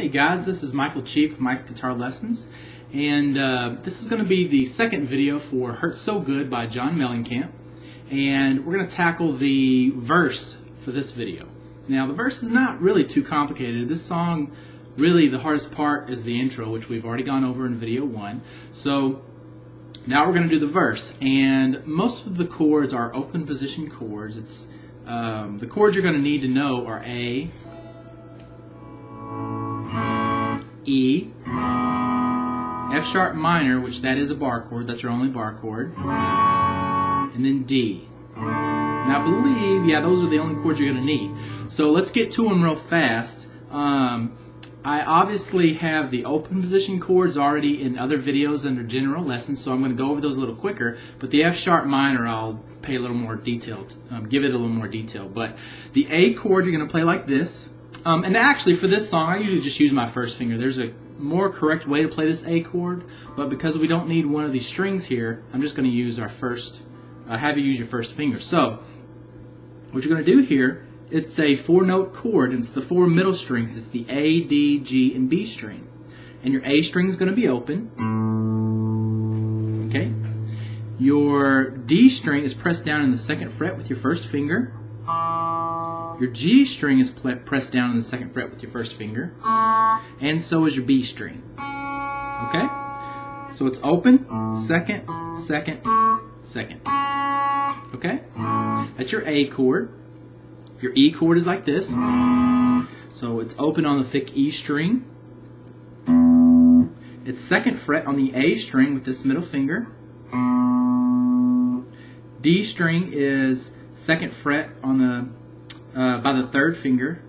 Hey guys, this is Michael Chief of Mike's Guitar Lessons, and this is going to be the second video for Hurt So Good by John Mellencamp, and we're going to tackle the verse for this video. Now the verse is not really too complicated. This song, really the hardest part is the intro, which we've already gone over in video 1. So now we're going to do the verse, and most of the chords are open position chords. It's the chords you're going to need to know are A, E, F sharp minor, which that is a bar chord, that's your only bar chord, and then D. And I believe, yeah, those are the only chords you're going to need. So let's get to them real fast. I obviously have the open position chords already in other videos under general lessons, so I'm going to go over those a little quicker, but the F sharp minor I'll pay a little more detailed, give it a little more detail. But the A chord you're going to play like this. And actually for this song I usually just use my first finger. There's a more correct way to play this A chord, but because we don't need one of these strings here, I'm just going to use our first, have you use your first finger. So what you're going to do here, it's a 4-note chord, and it's the 4 middle strings. It's the A, D, G, and B string. And your A string is going to be open. Okay? Your D string is pressed down in the 2nd fret with your first finger. Your G string is pressed down in the 2nd fret with your first finger, and so is your B string. Okay? So it's open, 2nd, 2nd, 2nd. Okay? That's your A chord. Your E chord is like this. So it's open on the thick E string. It's 2nd fret on the A string with this middle finger. D string is 2nd fret on the by the 3rd finger.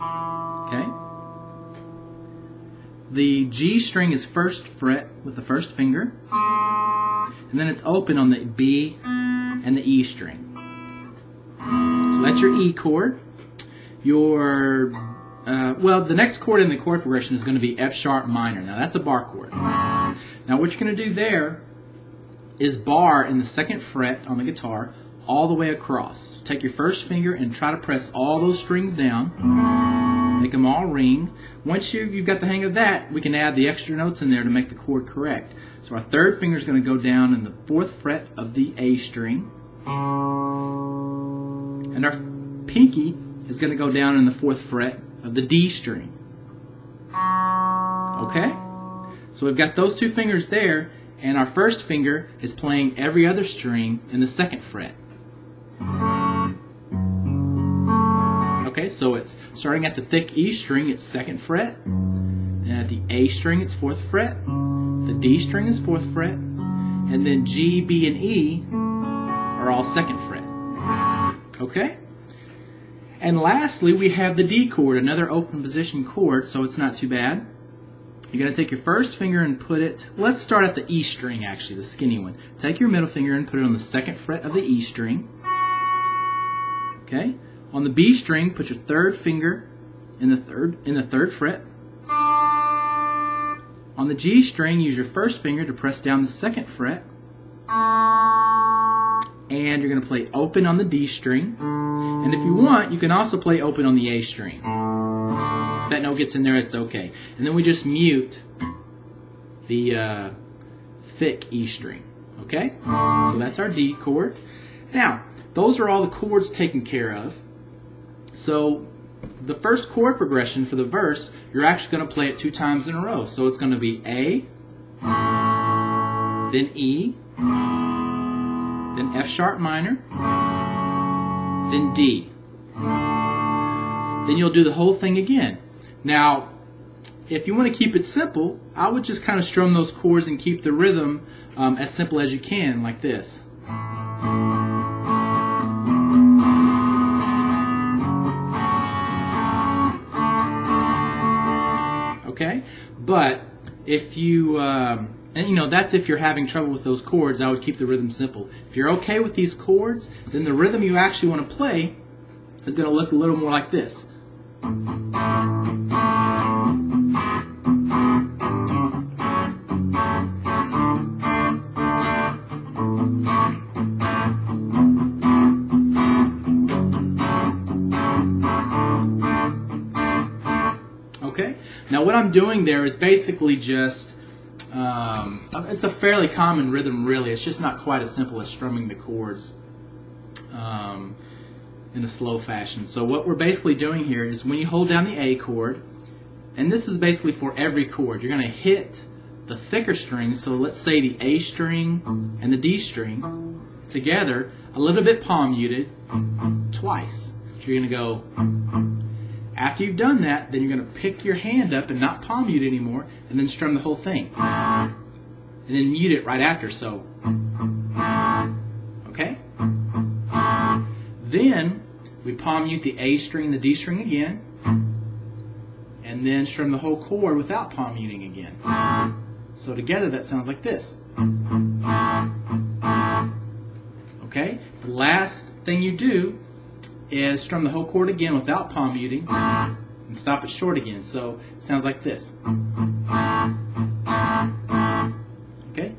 Okay. The G string is 1st fret with the 1st finger, and then it's open on the B and the E string. So that's your E chord. Your well, the next chord in the chord progression is going to be F sharp minor. Now that's a bar chord. Now what you're going to do there is bar in the 2nd fret on the guitar all the way across. Take your first finger and try to press all those strings down. Make them all ring. Once you've got the hang of that, we can add the extra notes in there to make the chord correct. So our 3rd finger is going to go down in the 4th fret of the A string. And our pinky is going to go down in the 4th fret of the D string. Okay? So we've got those 2 fingers there, and our first finger is playing every other string in the 2nd fret. Okay, so it's starting at the thick E string, it's 2nd fret. Then at the A string, it's 4th fret. The D string is 4th fret. And then G, B, and E are all 2nd fret. Okay? And lastly, we have the D chord, another open position chord, so it's not too bad. You're going to take your first finger and put it, let's start at the E string actually, the skinny one. Take your middle finger and put it on the 2nd fret of the E string. Okay? On the B string, put your 3rd finger in the 3rd fret. On the G string, use your first finger to press down the 2nd fret. And you're going to play open on the D string. And if you want, you can also play open on the A string. If that note gets in there, it's okay. And then we just mute the thick E string. Okay? So that's our D chord. Now, those are all the chords taken care of. So the first chord progression for the verse, you're actually going to play it 2 times in a row. So it's going to be A, then E, then F sharp minor, then D. Then you'll do the whole thing again. Now, if you want to keep it simple, I would just kind of strum those chords and keep the rhythm as simple as you can, like this. Okay? But if you, and you know, that's if you're having trouble with those chords, I would keep the rhythm simple. If you're okay with these chords, then the rhythm you actually want to play is going to look a little more like this. Okay? Now what I'm doing there is basically just, it's a fairly common rhythm really. It's just not quite as simple as strumming the chords in a slow fashion. So what we're basically doing here is when you hold down the A chord, and this is basically for every chord, you're going to hit the thicker strings, so let's say the A string and the D string together, a little bit palm muted, twice. So you're going to go, after you've done that, then you're going to pick your hand up and not palm mute anymore, and then strum the whole thing. And then mute it right after, so. Okay? Then we palm mute the A string and the D string again, and then strum the whole chord without palm muting again. So together that sounds like this. Okay? The last thing you do is strum the whole chord again without palm muting and stop it short again. So it sounds like this. Okay?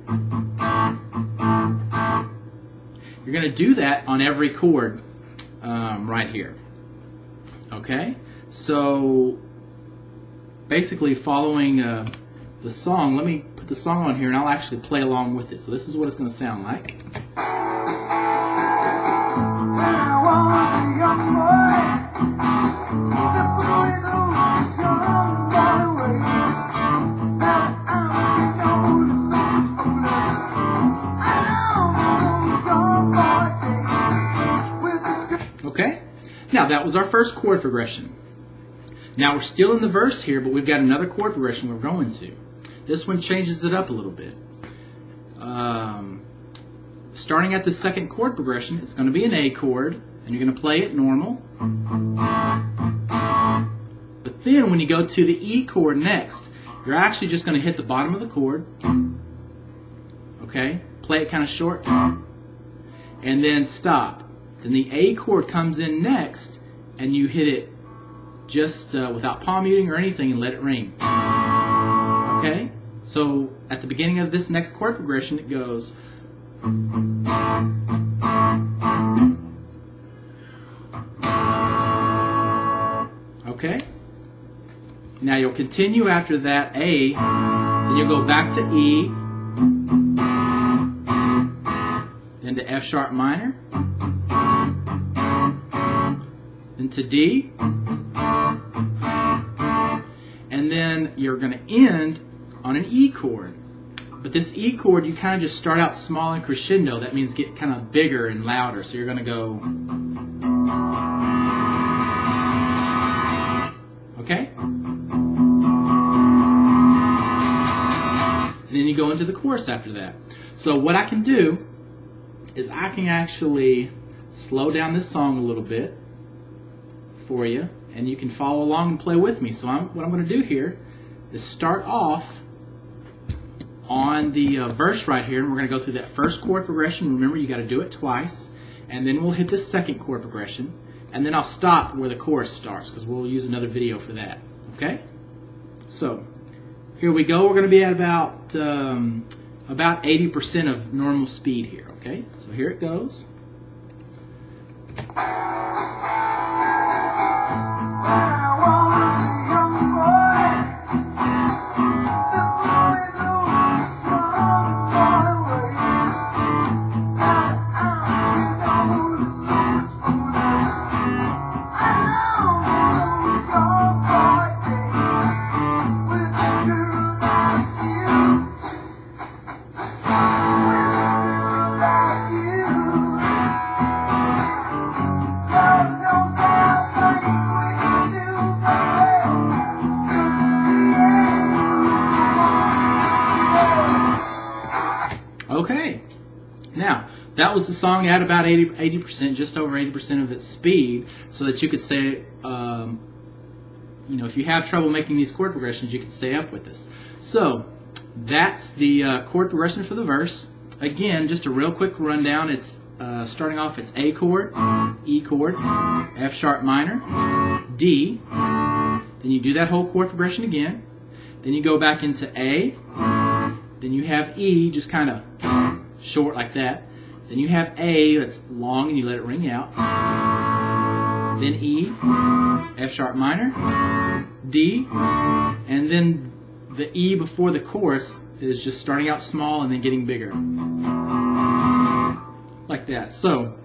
You're going to do that on every chord right here. Okay? So basically following the song, let me put the song on here and I'll actually play along with it. So this is what it's going to sound like. Okay? Now that was our first chord progression. Now we're still in the verse here, but we've got another chord progression we're going to. This one changes it up a little bit. Starting at the second chord progression, it's going to be an A chord, and you're going to play it normal. But then when you go to the E chord next, you're actually just going to hit the bottom of the chord. Okay? Play it kind of short. And then stop. Then the A chord comes in next, and you hit it just without palm muting or anything and let it ring. Okay? So at the beginning of this next chord progression, it goes. Okay? Now you'll continue after that A, then you'll go back to E, then to F sharp minor, then to D, and then you're going to end on an E chord. But this E chord, you kind of just start out small and crescendo. That means get kind of bigger and louder. So you're going to go. Okay? And then you go into the chorus after that. So what I can do is I can actually slow down this song a little bit for you, and you can follow along and play with me. So what I'm going to do here is start off on the verse right here, and we're going to go through that first chord progression. Remember, you got to do it twice, and then we'll hit the second chord progression, and then I'll stop where the chorus starts because we'll use another video for that. Okay? So here we go. We're going to be at about 80% of normal speed here. Okay? So here it goes. Okay, now that was the song at about 80%, just over 80% of its speed, so that you could stay, if you have trouble making these chord progressions, you can stay up with this. So that's the chord progression for the verse. Again, just a real quick rundown. It's starting off, it's A chord, E chord, F sharp minor, D. Then you do that whole chord progression again. Then you go back into A. Then you have E, just kind of short like that. Then you have A, that's long, and you let it ring out. then E, F sharp minor, D, and then the E before the chorus is just starting out small and then getting bigger. Like that. So,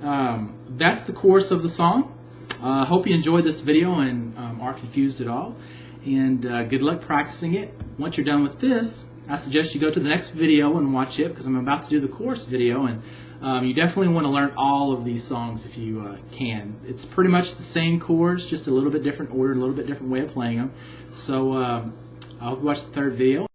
that's the chorus of the song. I hope you enjoyed this video and aren't confused at all. And good luck practicing it. Once you're done with this, I suggest you go to the next video and watch it, because I'm about to do the chorus video, and you definitely want to learn all of these songs if you can. It's pretty much the same chords, just a little bit different order, a little bit different way of playing them. So I hope you watch the third video.